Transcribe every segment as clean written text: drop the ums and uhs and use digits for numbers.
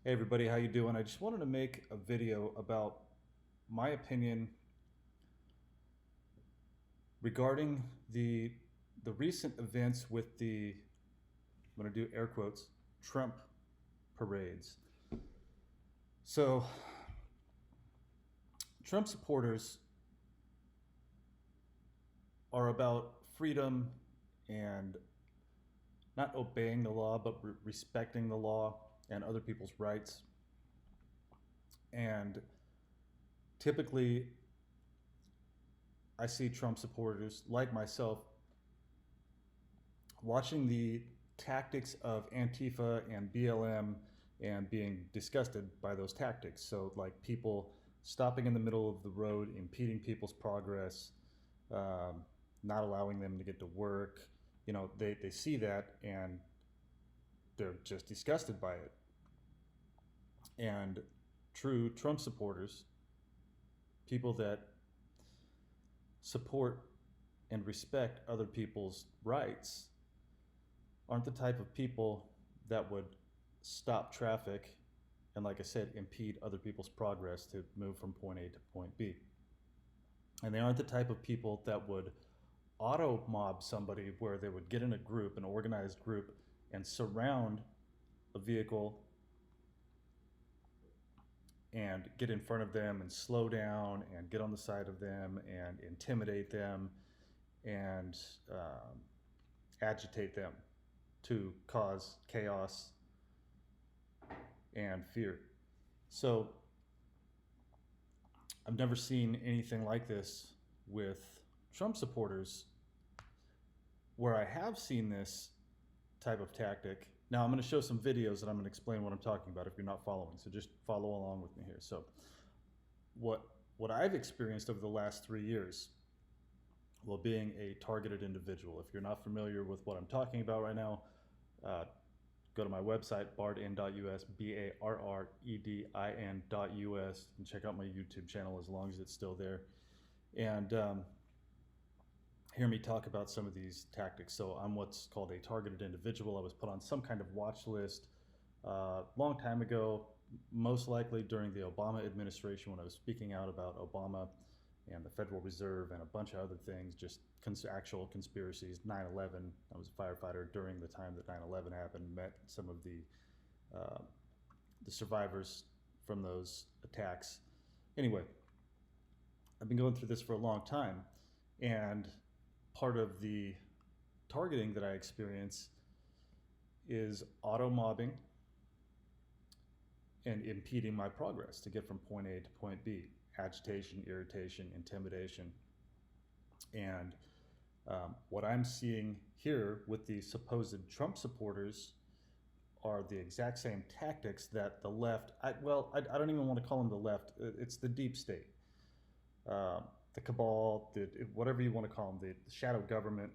Hey everybody, how you doing? I just wanted to make a video about my opinion regarding the recent events with I'm going to do air quotes, Trump parades. So, Trump supporters are about freedom and not obeying the law, but respecting the law and other people's rights. And typically, I see Trump supporters like myself watching the tactics of Antifa and BLM and being disgusted by those tactics. So, like people stopping in the middle of the road, impeding people's progress, not allowing them to get to work. You know, they see that and they're just disgusted by it. And true Trump supporters, people that support and respect other people's rights, aren't the type of people that would stop traffic and, like I said, impede other people's progress to move from point A to point B. And they aren't the type of people that would auto mob somebody where they would get in a group, an organized group, and surround a vehicle and get in front of them and slow down and get on the side of them and intimidate them and agitate them to cause chaos and fear. So I've never seen anything like this with Trump supporters. Where I have seen this type of tactic, now I'm going to show some videos and I'm going to explain what I'm talking about if you're not following, so just follow along with me here. So what I've experienced over the last 3 years, well, being a targeted individual, if you're not familiar with what I'm talking about right now, go to my website, barredin.us, barredin.us, and check out my YouTube channel as long as it's still there. And hear me talk about some of these tactics. So I'm what's called a targeted individual. I was put on some kind of watch list long time ago, most likely during the Obama administration when I was speaking out about Obama and the Federal Reserve and a bunch of other things, just actual conspiracies. 9/11, I was a firefighter during the time that 9/11 happened, met some of the survivors from those attacks. Anyway, I've been going through this for a long time, and part of the targeting that I experience is auto mobbing and impeding my progress to get from point A to point B. Agitation, irritation, intimidation. And what I'm seeing here with the supposed Trump supporters are the exact same tactics that the left, I don't even want to call them the left, it's the deep state. The cabal, whatever you want to call them, the shadow government,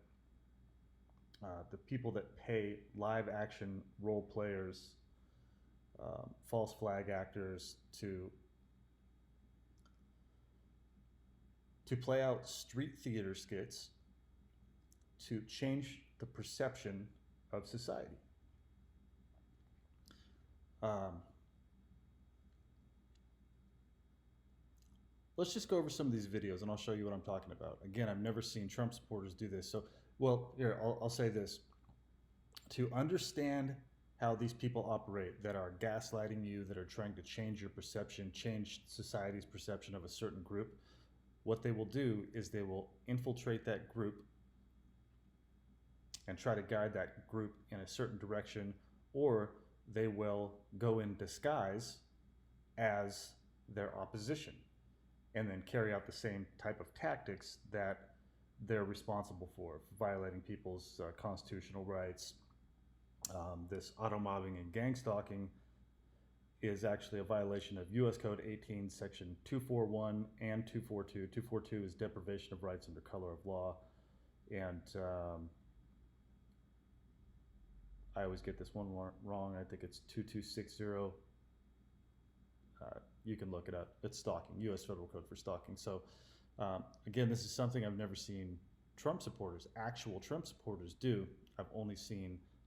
the people that pay live action role players, false flag actors to play out street theater skits to change the perception of society. Let's just go over some of these videos and I'll show you what I'm talking about. Again, I've never seen Trump supporters do this. So, well, here, I'll say this. To understand how these people operate that are gaslighting you, that are trying to change your perception, change society's perception of a certain group, what they will do is they will infiltrate that group and try to guide that group in a certain direction, or they will go in disguise as their opposition and then carry out the same type of tactics that they're responsible for violating people's constitutional rights. This auto mobbing and gang stalking is actually a violation of U.S. Code 18, Section 241 and 242. 242 is deprivation of rights under color of law. And I always get this one wrong. I think it's 2260. You can look it up. It's stalking, U.S. Federal Code for stalking. So again, this is something I've never seen Trump supporters, actual Trump supporters do. I've only seen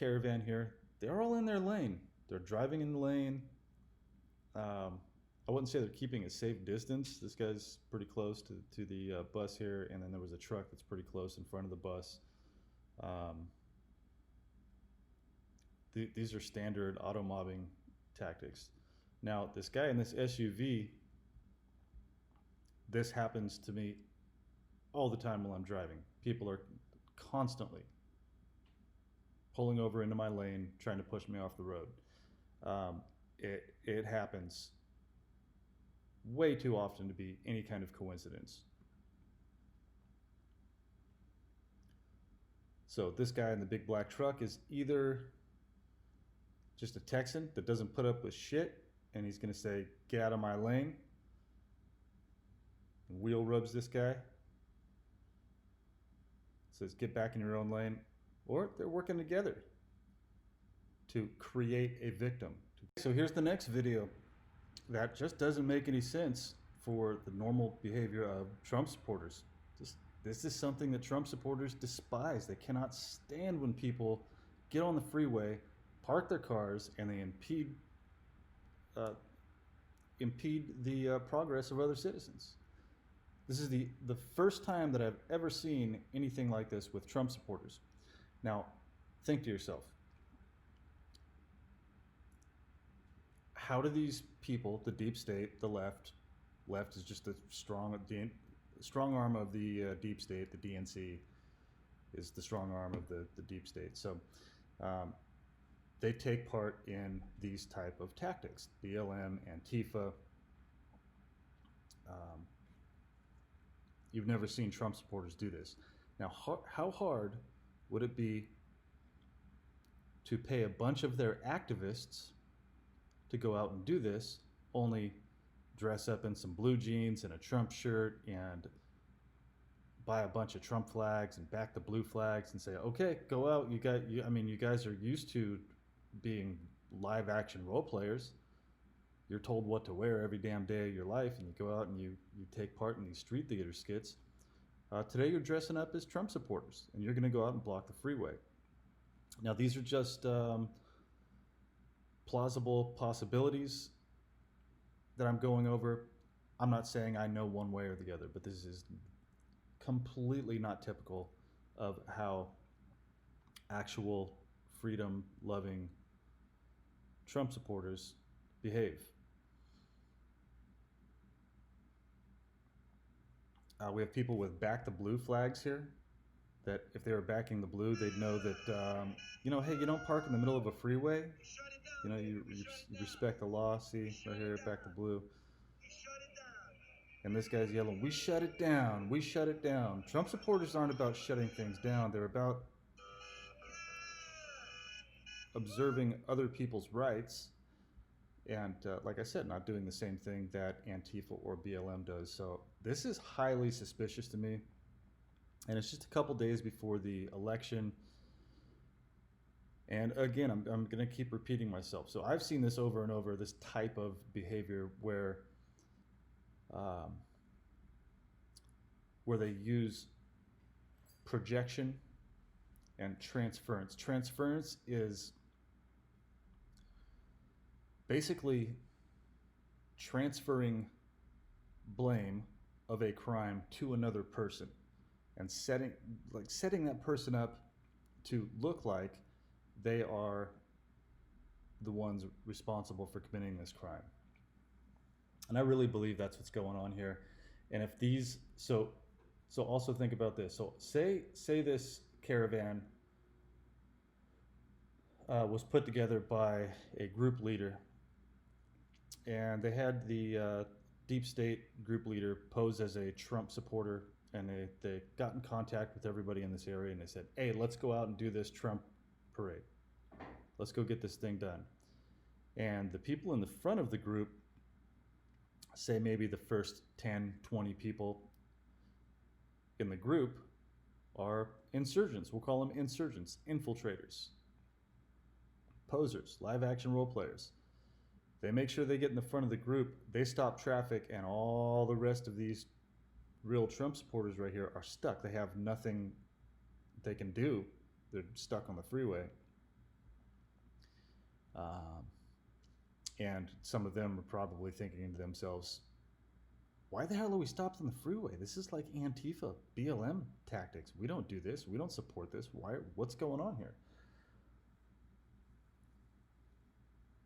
caravan here, they're all in their lane. They're driving in the lane. I wouldn't say they're keeping a safe distance. This guy's pretty close to the bus here, and then there was a truck that's pretty close in front of the bus. These are standard auto mobbing tactics. Now, this guy in this SUV, this happens to me all the time while I'm driving. People are constantly pulling over into my lane, trying to push me off the road. It happens way too often to be any kind of coincidence. So this guy in the big black truck is either just a Texan that doesn't put up with shit, and he's going to say, get out of my lane, and wheel rubs this guy, says, get back in your own lane, or they're working together to create a victim. So here's the next video that just doesn't make any sense for the normal behavior of Trump supporters. This is something that Trump supporters despise. They cannot stand when people get on the freeway, park their cars, and they impede the progress of other citizens. This is the first time that I've ever seen anything like this with Trump supporters. Now, think to yourself, how do these people, the deep state, the left is just a strong arm of the deep state, the DNC is the strong arm of the deep state. So they take part in these type of tactics, BLM, Antifa. You've never seen Trump supporters do this. Now, how hard would it be to pay a bunch of their activists to go out and do this, only dress up in some blue jeans and a Trump shirt and buy a bunch of Trump flags and back the blue flags and say, okay, go out. You guys are used to being live action role players. You're told what to wear every damn day of your life, and you go out and you take part in these street theater skits. Today you're dressing up as Trump supporters, and you're going to go out and block the freeway. Now, these are just plausible possibilities that I'm going over. I'm not saying I know one way or the other, but this is completely not typical of how actual freedom-loving Trump supporters behave. We have people with back the blue flags here, that if they were backing the blue, they'd know that, hey, you don't park in the middle of a freeway. You respect the law. See, right here, back the blue. And this guy's yelling, we shut it down, we shut it down. Trump supporters aren't about shutting things down. They're about observing other people's rights. And like I said, not doing the same thing that Antifa or BLM does. So this is highly suspicious to me. And it's just a couple days before the election. And again, I'm going to keep repeating myself. So I've seen this over and over, this type of behavior where they use projection and transference. Transference is basically transferring blame of a crime to another person and setting that person up to look like they are the ones responsible for committing this crime. And I really believe that's what's going on here. And if these, so also think about this. So say this caravan was put together by a group leader, and they had the deep state group leader pose as a Trump supporter, and they got in contact with everybody in this area, and they said, hey, let's go out and do this Trump parade. Let's go get this thing done. And the people in the front of the group, say maybe the first 10, 20 people in the group are insurgents. We'll call them insurgents, infiltrators, posers, live action role players. They make sure they get in the front of the group, they stop traffic, and all the rest of these real Trump supporters right here are stuck. They have nothing they can do. They're stuck on the freeway. Um, and some of them are probably thinking to themselves, why the hell are we stopped on the freeway? This is like Antifa, BLM tactics. We don't do this. We don't support this. Why? What's going on here?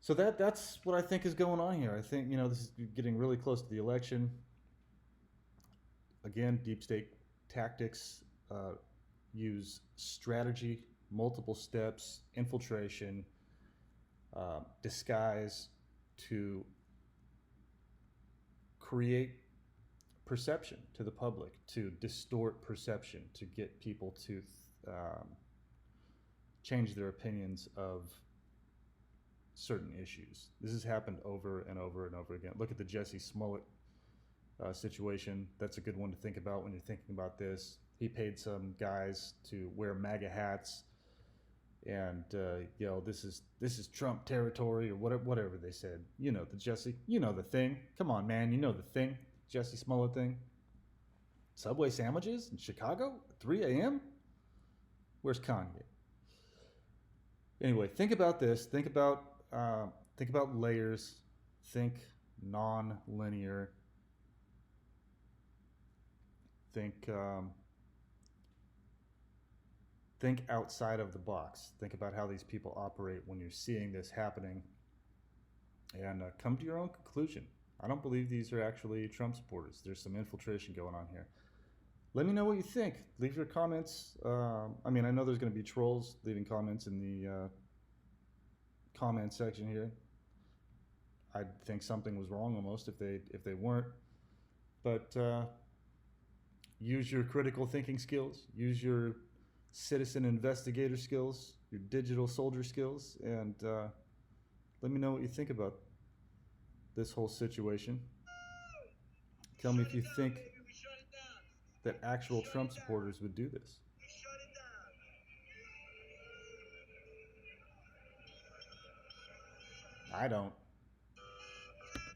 So that's what I think is going on here. I think, this is getting really close to the election. Again, deep state tactics use strategy, multiple steps, infiltration, disguise to create perception to the public, to distort perception, to get people to change their opinions of certain issues. This has happened over and over and over again. Look at the Jesse Smollett situation. That's a good one to think about when you're thinking about this. He paid some guys to wear MAGA hats and yell, "This is Trump territory," or whatever they said. The Jesse, the thing. Come on, man, the thing. Jesse Smollett thing. Subway sandwiches in Chicago at 3 a.m. Where's Kanye? Anyway, think about this. Think about layers. Think non-linear. Think outside of the box. Think about how these people operate when you're seeing this happening, and come to your own conclusion. I don't believe these are actually Trump supporters. There's some infiltration going on here. Let me know what you think. Leave your comments. I know there's going to be trolls leaving comments in the comment section here. I'd think something was wrong almost if they weren't. But use your critical thinking skills. Use your citizen investigator skills, your digital soldier skills, and let me know what you think about this whole situation. Tell me if you think that actual Trump supporters would do this. I don't.